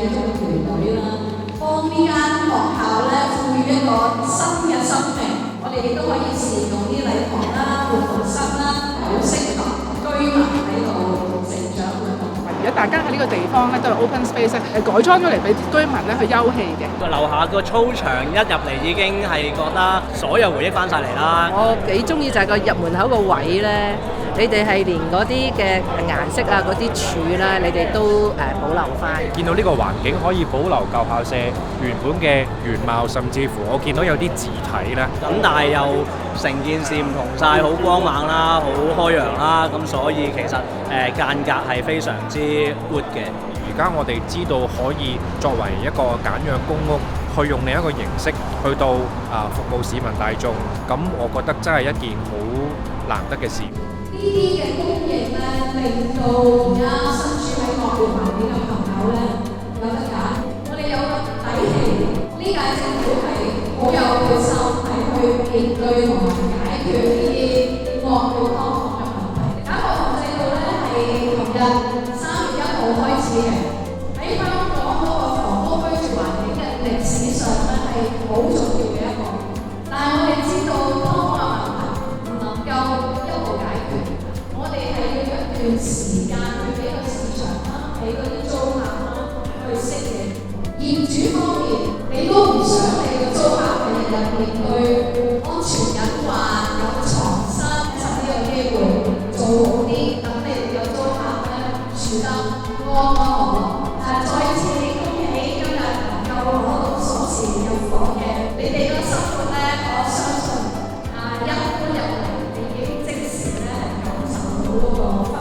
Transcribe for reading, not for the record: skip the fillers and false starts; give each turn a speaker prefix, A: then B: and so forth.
A: 其中嘅團隊啦，幫呢間學校咧賦予一個新嘅生命。我哋亦都可以善用啲禮堂啦、活動室啦，好適合居民喺度成長活動。
B: 而家大家喺呢個地方咧都係 open space，改裝咗嚟俾居民咧去休憩嘅。
C: 個樓下個操場一入嚟已經係覺得所有回憶翻晒嚟啦。
D: 我幾中意就係個入門口個位咧，你哋係連嗰啲嘅顏色啊、嗰啲柱啦，你哋都保留翻。
E: 見到呢個環境可以保留舊校舍原本嘅原貌，甚至乎我見到有啲字體咧。
C: 咁但係又成件事唔同晒，好光猛啦，好開揚啦，咁所以其實間隔係非常之 good 嘅。
E: 而家我哋知道可以作為一個簡約公屋，去用另一個形式去到服務市民大眾，咁我覺得真係一件好難得嘅事。
A: 呢啲嘅供應咧，令到而家身處喺惡劣環境嘅朋友咧有得揀。我哋有個底氣，呢屆政府係好有決心，係去面對同埋解決呢啲惡劣劏房嘅問題。簡學房制度咧係琴日3月1號開始嘅，喺香港嗰個房屋居住環境嘅歷史上咧係好重要嘅一個。但係我哋知道劏房嘅問題唔能夠一步解決。我哋係要一段時間去俾個市場啦，俾嗰啲租客啦去適應。業主方面，你都唔想你嘅租客係日日面對安全隱患、有床蝨，趁呢個機會做好啲，等你哋嘅租客咧住得安安樂樂。再次恭喜今日能夠攞到鎖匙入房嘅，你哋嘅生活咧，我相信一般人嚟已經即時咧感受到嗰個。